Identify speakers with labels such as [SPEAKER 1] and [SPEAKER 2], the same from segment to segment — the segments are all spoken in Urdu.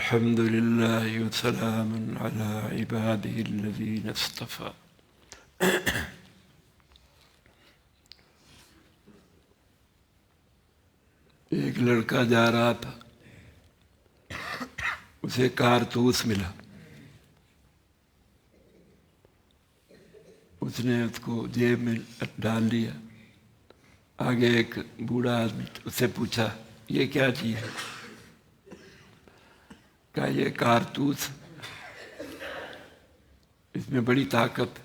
[SPEAKER 1] الحمد لله وسلام على عباده الذين اصطفى۔ ایک لڑکا جا رہا تھا، اسے کارتوس ملا، اس نے اس کو جیب میں ڈال لیا۔ آگے ایک بوڑھا آدمی اس سے پوچھا یہ کیا چیز ہے؟ کہا یہ کارتوس، اس میں بڑی طاقت،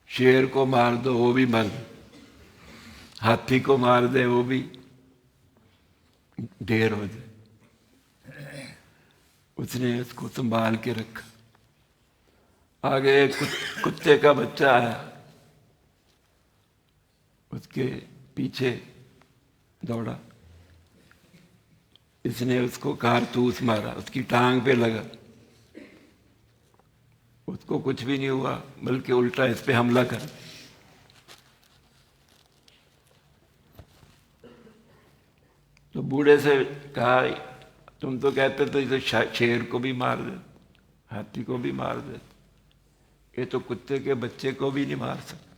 [SPEAKER 1] شیر کو مار دو وہ بھی مر، ہاتھی کو مار دے وہ بھی ڈھیر ہو جائے۔ اس نے اس کو سنبھال کے رکھا۔ آگے ایک کتے کا بچہ آیا، اس کے پیچھے دوڑا، اس نے اس کو کارتوس مارا، اس کی ٹانگ پہ لگا، اس کو کچھ بھی نہیں ہوا بلکہ الٹا اس پہ حملہ کر۔ تو بوڑھے سے کہا تم تو کہتے تھے تو شیر کو بھی مار دے، ہاتھی کو بھی مار دے، یہ تو کتے کے بچے کو بھی نہیں مار سکتا۔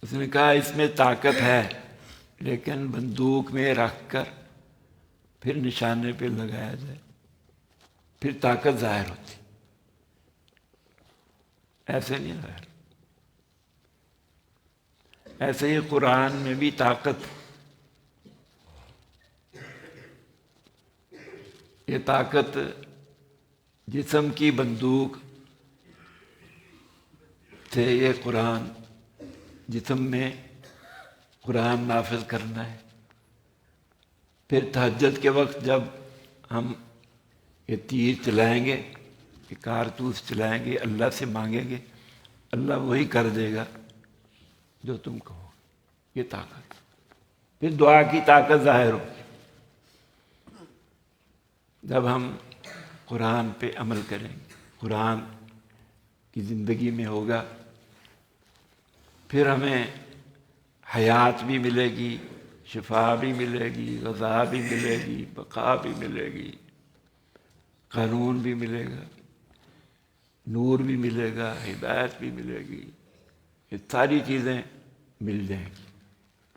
[SPEAKER 1] اس نے کہا اس میں طاقت ہے لیکن بندوق میں رکھ کر پھر نشانے پہ لگایا جائے، پھر طاقت ظاہر ہوتی، ایسے نہیں ظاہر۔ ایسے ہی قرآن میں بھی طاقت، یہ طاقت جسم کی بندوق سے، یہ قرآن جسم میں قرآن نافذ کرنا ہے۔ پھر تہجد کے وقت جب ہم یہ تیر چلائیں گے، یہ کارتوس چلائیں گے، اللہ سے مانگیں گے، اللہ وہی کر دے گا جو تم کہو، یہ طاقت۔ پھر دعا کی طاقت ظاہر ہو جب ہم قرآن پہ عمل کریں گے، قرآن کی زندگی میں ہوگا، پھر ہمیں حیات بھی ملے گی، شفا بھی ملے گی، غذا بھی ملے گی، بقا بھی ملے گی، قانون بھی ملے گا، نور بھی ملے گا، ہدایت بھی ملے گی، یہ ساری چیزیں مل جائیں گی،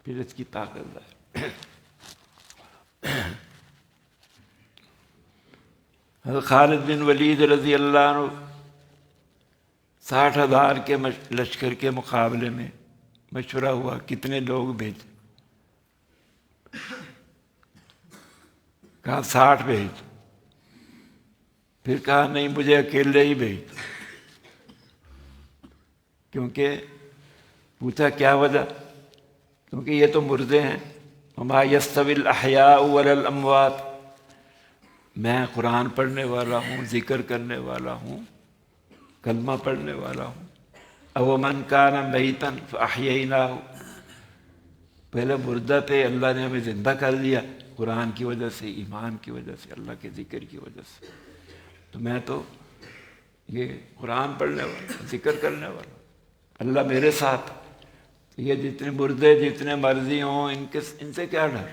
[SPEAKER 1] پھر اس کی طاقت ہے۔ حضرت خالد بن ولید رضی اللہ عنہ 60,000 کے لشکر کے مقابلے میں مشورہ ہوا کتنے لوگ بھیجیں؟ کہا 60 بھیج۔ پھر کہا نہیں مجھے اکیلے ہی بھیج۔ کیونکہ پوچھا کیا وجہ؟ کیونکہ یہ تو مردے ہیں، وما یستوی الاحیاء ولا الاموات، میں قرآن پڑھنے والا ہوں، ذکر کرنے والا ہوں، کلمہ پڑھنے والا ہوں۔ او من کان میتا فاحییناہ، پہلے مردہ تھے، اللہ نے ہمیں زندہ کر دیا قرآن کی وجہ سے، ایمان کی وجہ سے، اللہ کے ذکر کی وجہ سے۔ تو میں تو یہ قرآن پڑھنے والا، ذکر کرنے والا، اللہ میرے ساتھ، یہ جتنے مردے جتنے مرضی ہوں ان سے کیا ڈر؟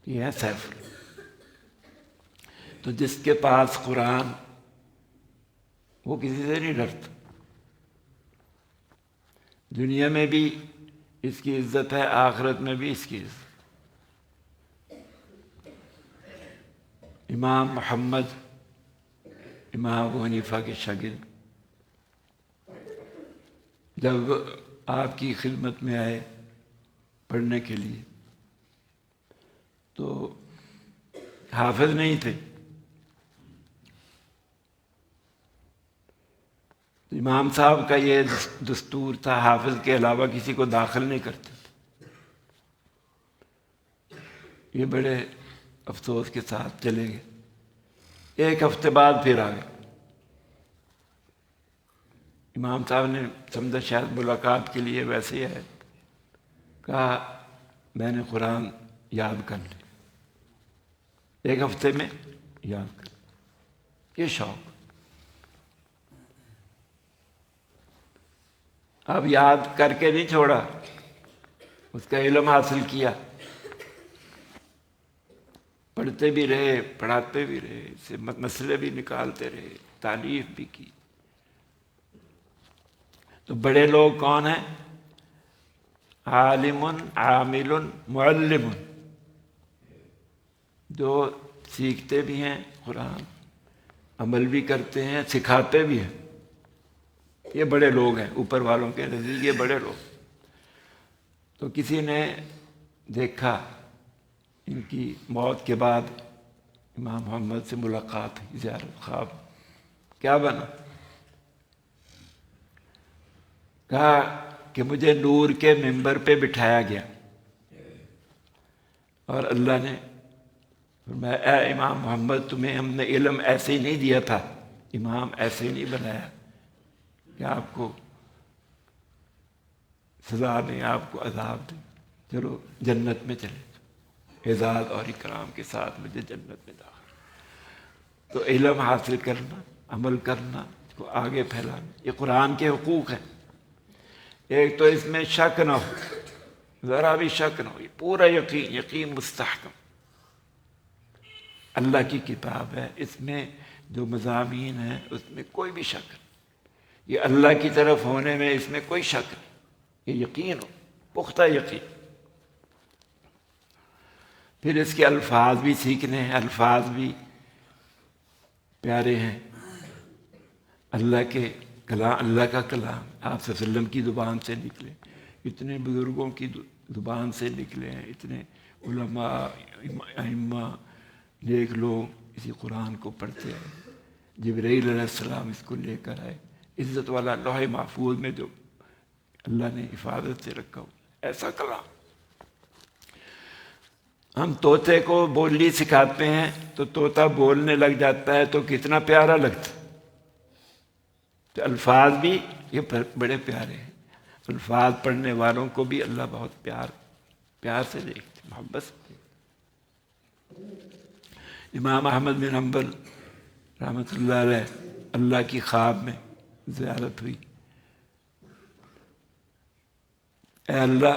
[SPEAKER 1] یہ ہے سیف۔ تو جس کے پاس قرآن، وہ کسی سے نہیں ڈرتا، دنیا میں بھی اس کی عزت ہے، آخرت میں بھی اس کی عزت۔ امام محمد، امام ابو حنیفہ کے شاگرد، جب آپ کی خدمت میں آئے پڑھنے کے لیے تو حافظ نہیں تھے۔ امام صاحب کا یہ دستور تھا، حافظ کے علاوہ کسی کو داخل نہیں کرتے تھے۔ یہ بڑے افسوس کے ساتھ چلے گئے۔ ایک ہفتے بعد پھر آ گئے۔ امام صاحب نے سمجھا شاید ملاقات کے لیے ویسے ہی ہے، کہا میں نے قرآن یاد کر لی، ایک ہفتے میں یاد کر لی، یہ شوق۔ اب یاد کر کے نہیں چھوڑا، اس کا علم حاصل کیا، پڑھتے بھی رہے، پڑھاتے بھی رہے، اس سے مسئلے بھی نکالتے رہے، تعلیف بھی کی۔ تو بڑے لوگ کون ہیں؟ عالم، عامل، معلم، جو سیکھتے بھی ہیں قرآن، عمل بھی کرتے ہیں، سکھاتے بھی ہیں۔ یہ بڑے لوگ ہیں اوپر والوں کے نزدیک، یہ بڑے لوگ۔ تو کسی نے دیکھا ان کی موت کے بعد امام محمد سے ملاقات ہوئی، زیارت، خواب کیا بنا؟ کہا کہ مجھے نور کے منبر پہ بٹھایا گیا اور اللہ نے فرمایا اے امام محمد تمہیں ہم نے علم ایسے ہی نہیں دیا تھا، امام ایسے ہی نہیں بنایا کہ آپ کو سزا دیں، آپ کو عذاب دیں، چلو جنت میں چلے، اعزاز اور اکرام کے ساتھ مجھے جنت میں داخل۔ تو علم حاصل کرنا، عمل کرنا، اس کو آگے پھیلانا، یہ قرآن کے حقوق ہیں۔ ایک تو اس میں شک نہ ہو، ذرا بھی شک نہ ہو، یہ پورا یقین، یقین مستحکم۔ اللہ کی کتاب ہے، اس میں جو مضامین ہیں اس میں کوئی بھی شک نہیں، یہ اللہ کی طرف ہونے میں اس میں کوئی شک نہیں، یہ یقین ہو، پختہ یقین۔ پھر اس کے الفاظ بھی سیکھنے ہیں، الفاظ بھی پیارے ہیں، اللہ کے کلام، اللہ کا کلام آپ صلی اللہ علیہ وسلم کی زبان سے نکلے، اتنے بزرگوں کی زبان سے نکلے ہیں، اتنے علماء، ائمہ، نیک لوگ اسی قرآن کو پڑھتے ہیں۔ جبرائیل علیہ السلام اس کو لے کر آئے، عزت والا لوح محفوظ میں جو اللہ نے حفاظت سے رکھا ہو، ایسا کلام۔ ہم طوطے کو بولی سکھاتے ہیں تو طوطا بولنے لگ جاتا ہے تو کتنا پیارا لگتا ہے۔ تو الفاظ بھی یہ بڑے پیارے ہیں، الفاظ پڑھنے والوں کو بھی اللہ بہت پیار سے دیکھتے، محبت سے۔ امام احمد بن حنبل رحمۃ اللہ علیہ، اللہ کی خواب میں زیارت ہوئی، اے اللہ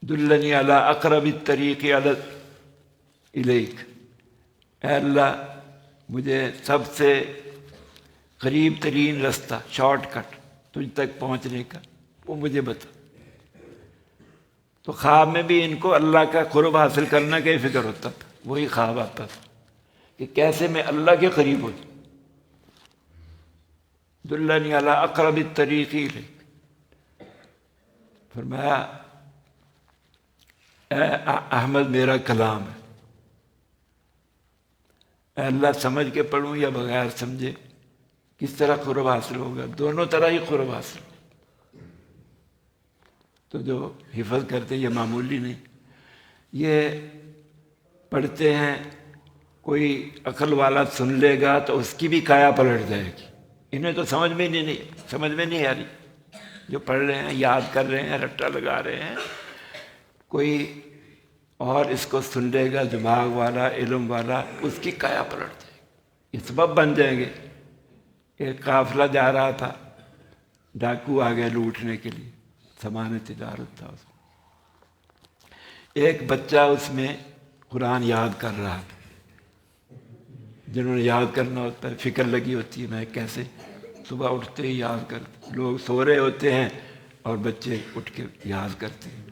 [SPEAKER 1] دلنی علی اقرب الطریق الیک، اے اللہ مجھے سب سے قریب ترین رستہ، شارٹ کٹ تجھ تک پہنچنے کا وہ مجھے بتا۔ تو خواب میں بھی ان کو اللہ کا قرب حاصل کرنا کا ہی فکر ہوتا تھا، وہی خواب آتا تھا کہ کیسے میں اللہ کے قریب ہو جاؤں۔ دلنی علی اقرب الطریق الیک، فرمایا اے احمد میرا کلام ہے، اے اللہ سمجھ کے پڑھوں یا بغیر سمجھے، کس طرح قرب حاصل ہوگا؟ دونوں طرح ہی قرب حاصل ہوگا۔ تو جو حفظ کرتے یہ معمولی نہیں، یہ پڑھتے ہیں، کوئی عقل والا سن لے گا تو اس کی بھی کایا پلٹ جائے گی، انہیں تو سمجھ میں نہیں آ رہی، جو پڑھ رہے ہیں، یاد کر رہے ہیں، رٹا لگا رہے ہیں، کوئی اور اس کو سن لے گا دماغ والا، علم والا، اس کی کایا پلٹ جائے گی، یہ سبب بن جائیں گے۔ ایک قافلہ جا رہا تھا، ڈاکو آ گئے لوٹنے کے لیے، سامان تجارت تھا اس میں، ایک بچہ اس میں قرآن یاد کر رہا تھا۔ جنہوں نے یاد کرنا ہوتا ہے فکر لگی ہوتی ہے، میں کیسے صبح اٹھتے ہی یاد کرتے، لوگ سو رہے ہوتے ہیں اور بچے اٹھ کے یاد کرتے ہیں۔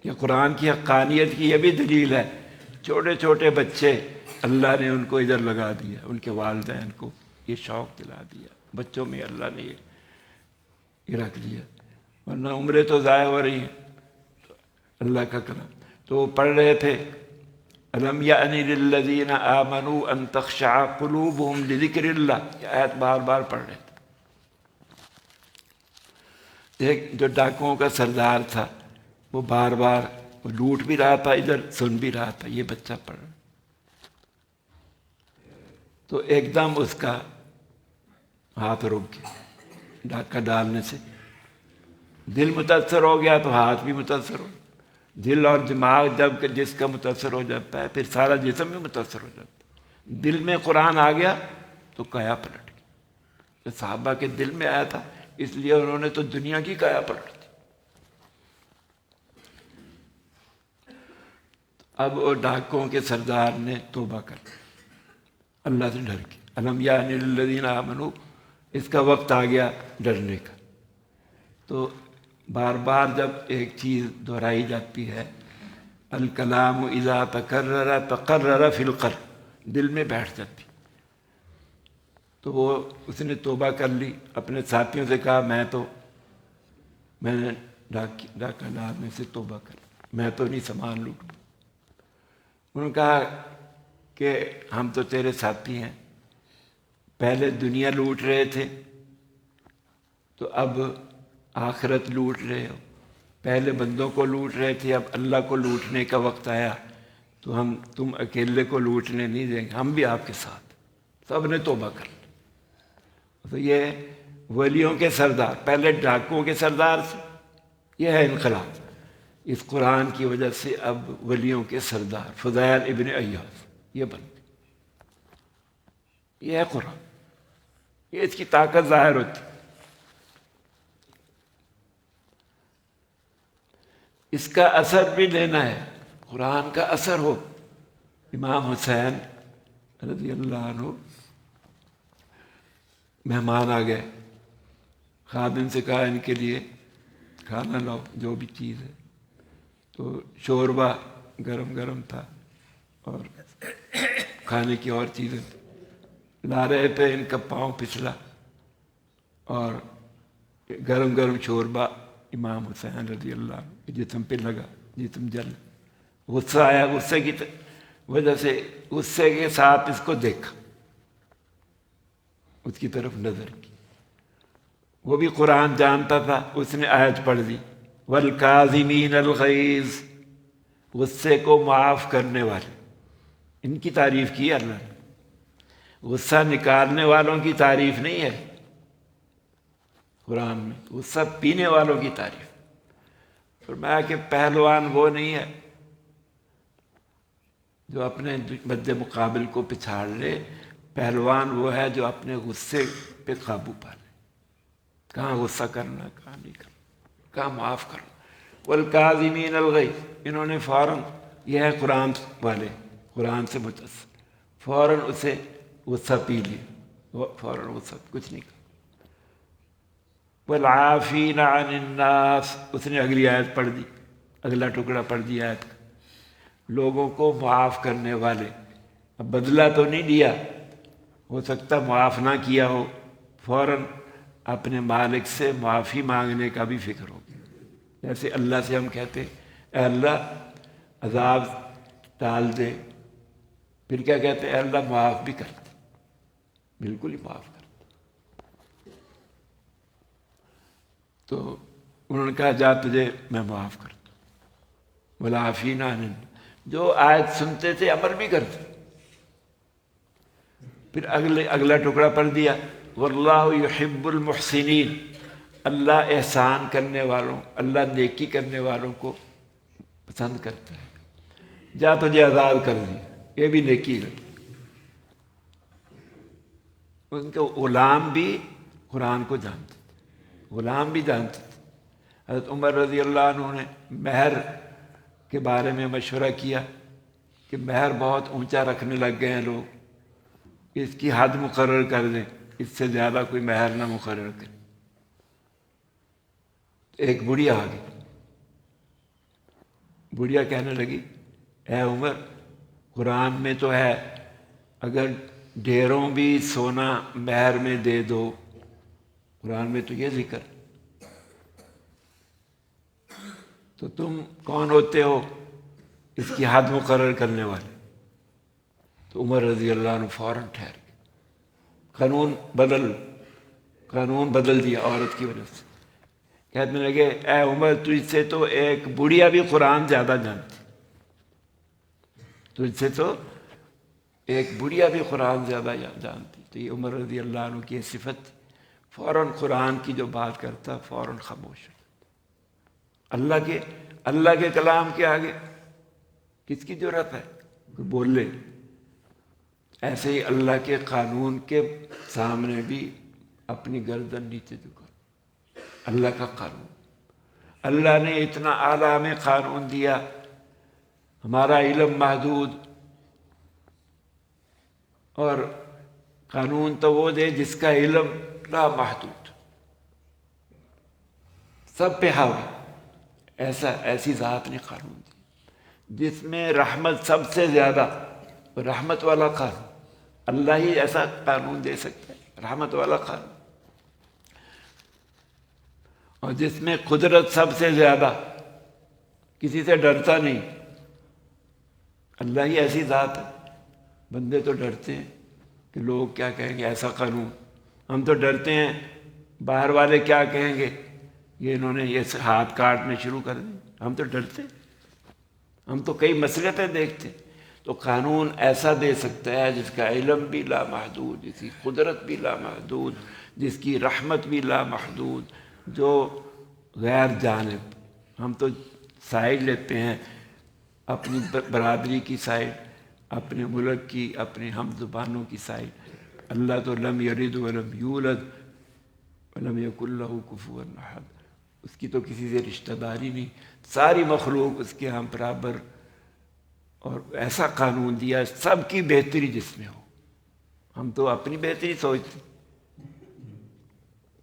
[SPEAKER 1] یہ قرآن کی حقانیت کی یہ بھی دلیل ہے، چھوٹے چھوٹے بچے اللہ نے ان کو ادھر لگا دیا، ان کے والدین کو یہ شوق دلا دیا، بچوں میں اللہ نے یہ رکھ دیا، ورنہ عمریں تو ضائع ہو رہی ہیں۔ اللہ کا کلام تو وہ پڑھ رہے تھے، الم یأن للذین آمنوا ان تخشع قلوبهم لذکر اللہ، یہ آیت بار بار پڑھ رہے تھے۔ ایک جو ڈاکوؤں کا سردار تھا وہ بار بار وہ لوٹ بھی رہا تھا، ادھر سن بھی رہا تھا، یہ بچہ پڑھ رہا۔ تو ایک دم اس کا ہاتھ رک گیا ڈاکہ ڈالنے سے، دل متاثر ہو گیا تو ہاتھ بھی متاثر ہو، دل اور دماغ جب جس کا متاثر ہو جاتا ہے پھر سارا جسم بھی متاثر ہو جاتا ہے۔ دل میں قرآن آ گیا تو کایا پلٹ گیا، صحابہ کے دل میں آیا تھا اس لیے انہوں نے تو دنیا کی کایا پلٹ دی۔ اب وہ ڈاکوں کے سردار نے توبہ کر لی اللہ سے ڈر کے، الم یعن للذین آمنوا، اس کا وقت آ گیا ڈرنے کا۔ تو بار بار جب ایک چیز دہرائی جاتی ہے، الکلام اذا تکرر تقرر فی القلب، دل میں بیٹھ جاتی۔ تو وہ اس نے توبہ کر لی، اپنے ساتھیوں سے کہا میں نے ڈاکہ ڈالنے سے توبہ کر لی، میں تو نہیں سامان لوٹوں۔ انہوں نے کہا کہ ہم تو تیرے ساتھی ہیں، پہلے دنیا لوٹ رہے تھے تو اب آخرت لوٹ رہے ہو، پہلے بندوں کو لوٹ رہے تھے، اب اللہ کو لوٹنے کا وقت آیا تو تم اکیلے کو لوٹنے نہیں دیں گے، ہم بھی آپ کے ساتھ۔ سب نے توبہ کر لی۔ تو یہ ولیوں کے سردار، پہلے ڈاکوں کے سردار سے، یہ ہے انقلاب۔ اس قرآن کی وجہ سے اب ولیوں کے سردار فضیل ابن ایاز یہ بن گئے۔ یہ ہے قرآن، یہ اس کی طاقت ظاہر ہوتی۔ اس کا اثر بھی لینا ہے، قرآن کا اثر ہو۔ امام حسین رضی اللہ عنہ مہمان آ گئے، خادم سے کہا ان کے لیے کھانا لاؤ، جو بھی چیز ہے۔ تو شوربہ گرم گرم تھا اور کھانے کی اور چیزیں لا رہے تھے، ان کا پاؤں پھسلا اور گرم گرم شوربہ امام حسین رضی اللہ عنہ جسم پہ لگا، جسم جل، غصہ آیا، غصے کی وجہ سے غصے کے ساتھ اس کو دیکھا، اس کی طرف نظر کی۔ وہ بھی قرآن جانتا تھا، اس نے آیت پڑھ دی، والکاظمین الغیظ، غصے کو معاف کرنے والے، ان کی تعریف کی اللہ نے۔ غصہ نکالنے والوں کی تعریف نہیں ہے قرآن میں، غصہ پینے والوں کی تعریف۔ فرمایا کہ پہلوان وہ نہیں ہے جو اپنے مد مقابل کو پچھاڑ لے، پہلوان وہ ہے جو اپنے غصے پہ قابو پا لے۔ کہاں غصہ کرنا، کہاں نہیں کرنا، کہاں معاف کرنا۔ والکاظمین الغیظ، انہوں نے فوراً، یہ ہے قرآن والے، قرآن سے متصل، فوراً اسے غصہ پی لیا، فوراً غصہ، کچھ نہیں کہا۔ والعافین عن الناس، اس نے اگلی آیت پڑھ دی، اگلا ٹکڑا پڑھ دیا آیت کا، لوگوں کو معاف کرنے والے۔ اب بدلہ تو نہیں دیا، ہو سکتا معاف نہ کیا ہو، فوراً اپنے مالک سے معافی مانگنے کا بھی فکر ہو گیا۔ جیسے اللہ سے ہم کہتے ہیں اے اللہ عذاب ٹال دے، پھر کیا کہتے ہیں اے اللہ معاف بھی کر دے، بالکل ہی معاف کر دے۔ تو انہوں نے کہا جا تجھے میں معاف کر دوں، والعافین عن الناس، جو آیت سنتے تھے عمل بھی کرتے۔ پھر اگلا ٹکڑا پڑھ دیا، واللہ یحب المحسنین، اللہ احسان کرنے والوں، اللہ نیکی کرنے والوں کو پسند کرتا ہے۔ جا تجھے آزاد کر دیا، یہ بھی نیکی ہے۔ ان کے غلام بھی قرآن کو جانتے تھے، غلام بھی جانتے تھے۔ حضرت عمر رضی اللہ عنہ نے مہر کے بارے میں مشورہ کیا کہ مہر بہت اونچا رکھنے لگ گئے ہیں لوگ، اس کی حد مقرر کر دیں، اس سے زیادہ کوئی مہر نہ مقرر کرے۔ ایک بڑھیا آ گئی، بڑھیا کہنے لگی اے عمر، قرآن میں تو ہے اگر ڈھیروں بھی سونا مہر میں دے دو، قرآن میں تو یہ ذکر، تو تم کون ہوتے ہو اس کی حد مقرر کرنے والے؟ تو عمر رضی اللہ عنہ فوراً ٹھہر گئے، قانون بدل دیا عورت کی وجہ سے۔ کہنے لگے اے عمر، تجھ سے تو ایک بڑھیا بھی قرآن زیادہ جانتی، تجھ سے تو ایک بڑھیا بھی قرآن زیادہ جانتی۔ تو یہ عمر رضی اللہ عنہ کی صفت، فوراً قرآن کی جو بات کرتا فوراً خاموش ہو جاتا۔ اللہ کے کلام کے آگے کس کی ضرورت ہے کوئی بول لے؟ ایسے ہی اللہ کے قانون کے سامنے بھی اپنی گردن نیچے جھکا۔ اللہ کا قانون، اللہ نے اتنا اعلیٰ میں قانون دیا، ہمارا علم محدود، اور قانون تو وہ دے جس کا علم لا محدود، سب پہ حاوی، ایسی ذات نے قانون دی جس میں رحمت سب سے زیادہ، رحمت والا قانون، اللہ ہی ایسا قانون دے سکتا ہے، رحمت والا قانون، اور جس میں قدرت سب سے زیادہ، کسی سے ڈرتا نہیں، اللہ ہی ایسی ذات ہے۔ بندے تو ڈرتے ہیں کہ لوگ کیا کہیں گے، ایسا قانون، ہم تو ڈرتے ہیں باہر والے کیا کہیں گے، یہ انہوں نے یہ ہاتھ کاٹنے شروع کر دیں، ہم تو ڈرتے ہیں، ہم تو کئی مصلحتیں دیکھتے ہیں۔ تو قانون ایسا دے سکتا ہے جس کا علم بھی لامحدود، جس کی قدرت بھی لامحدود، جس کی رحمت بھی لامحدود، جو غیر جانب، ہم تو سائڈ لیتے ہیں اپنی برادری کی سائڈ، اپنے ملک کی، اپنے ہم زبانوں کی سائڈ۔ اللہ تو لم یلد ولم یولد ولم یکن لہ کفوا احد، اس کی تو کسی سے رشتہ داری نہیں، ساری مخلوق اس کے ہم برابر، اور ایسا قانون دیا سب کی بہتری جس میں ہو۔ ہم تو اپنی بہتری سوچتے،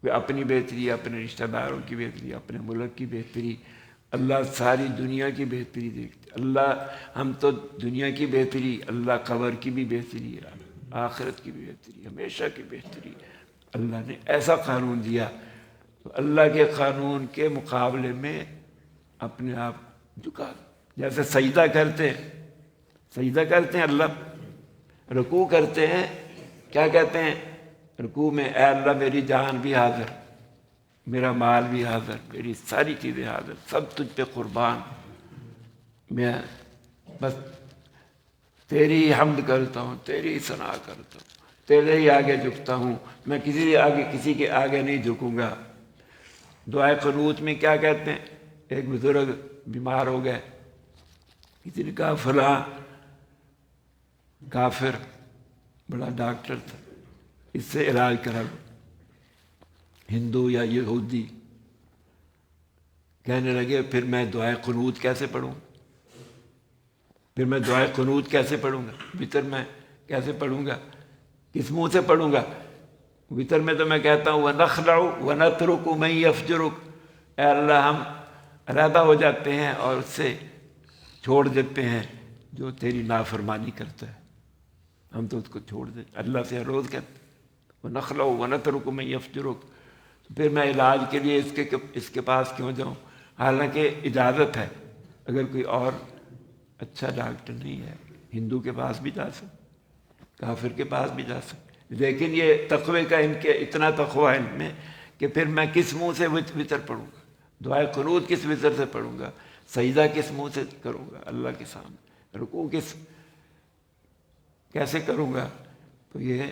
[SPEAKER 1] اپنی بہتری، اپنے رشتہ داروں کی بہتری، اپنے ملک کی بہتری، اللہ ساری دنیا کی بہتری دیکھتے۔ اللہ، ہم تو دنیا کی بہتری، اللہ قبر کی بھی بہتری، آخرت کی بھی بہتری، ہمیشہ کی بہتری اللہ نے ایسا قانون دیا۔ تو اللہ کے قانون کے مقابلے میں اپنے آپ جھکا، جیسے سجدہ کرتے ہیں اللہ، رکوع کرتے ہیں، کیا کہتے ہیں رکوع میں؟ اے اللہ میری جان بھی حاضر، میرا مال بھی حاضر، میری ساری چیزیں حاضر، سب تجھ پہ قربان، میں بس تیری ہی حمد کرتا ہوں، تیری ہی ثنا کرتا ہوں، تیرے ہی آگے جھکتا ہوں، میں کسی کے آگے نہیں جھکوں گا۔ دعائے قنوت میں کیا کہتے ہیں؟ ایک بزرگ بیمار ہو گئے، کسی نے کہا فلاں کافر بڑا ڈاکٹر تھا، اس سے علاج کرا لو، ہندو یا یہودی۔ کہنے لگے پھر میں دعائے قنوت کیسے پڑھوں، پھر میں دعائے قنوت کیسے پڑھوں گا، وتر میں کیسے پڑھوں گا، کس منہ سے پڑھوں گا؟ وتر میں تو میں کہتا ہوں وَنَخْلَعُ وَنَتْرُكُ مَن يَفْجُرُكَ، اے اللہ ہم علیحدہ ہو جاتے ہیں اور اس سے چھوڑ دیتے ہیں جو تیری نافرمانی کرتا ہے، ہم تو اس کو چھوڑ دیں، اللہ سے ہر روز کہتے ہیں وَنَخْلَعُ وَنَتْرُكُ مَن يَفْجُرُكَ۔ پھر میں علاج کے لیے اس کے پاس کیوں جاؤں، حالانکہ اجازت ہے، اگر کوئی اور اچھا ڈاکٹر نہیں ہے، ہندو کے پاس بھی جا سکتے، کافر کے پاس بھی جا سکتے، لیکن یہ تقوی کا ان کے اتنا تقوی ہے ان میں کہ پھر میں کس منہ سے وتر پڑھوں گا، دعائے قنوت کس وتر سے پڑھوں گا، سجدہ کس منہ سے کروں گا اللہ کے سامنے، رکوع کیسے کروں گا؟ تو یہ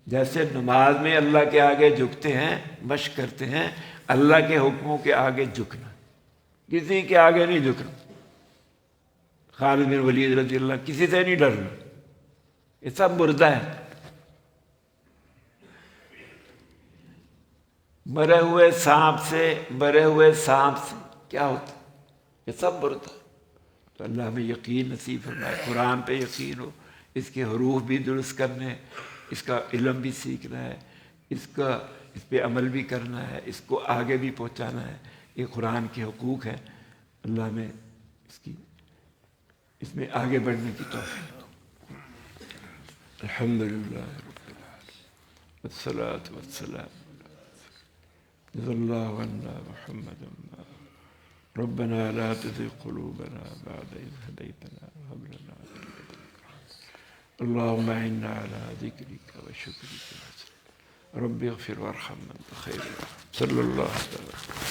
[SPEAKER 1] جیسے نماز میں اللہ کے آگے جھکتے ہیں، مشق کرتے ہیں اللہ کے حکموں کے آگے جھکنا، کسی کے آگے نہیں جھکنا۔ خالد بن ولید رضی اللہ، کسی سے نہیں ڈرنا، یہ سب مردہ ہے، مرے ہوئے سانپ سے کیا ہوتا ہے؟ یہ سب مردہ ہے۔ تو اللہ ہمیں یقین نصیب فرمائے، قرآن پہ یقین ہو، اس کے حروف بھی درست کرنے، اس کا علم بھی سیکھنا ہے، اس پہ عمل بھی کرنا ہے، اس کو آگے بھی پہنچانا ہے، یہ قرآن کے حقوق ہیں، اللہ ہمیں اس میں آگے بڑھنے کی توفیق۔ الحمدللہ رب العالمین والصلاة والسلام جزا اللہ عنا محمد ربنا لا تزغ قلوبنا بعد إذ هديتنا وهب لنا من لدنك رحمة اللهم أعنا على ذكرك وشكرك رب اغفر وارحم أنت خير الراحمين صلى الله عليه وسلم۔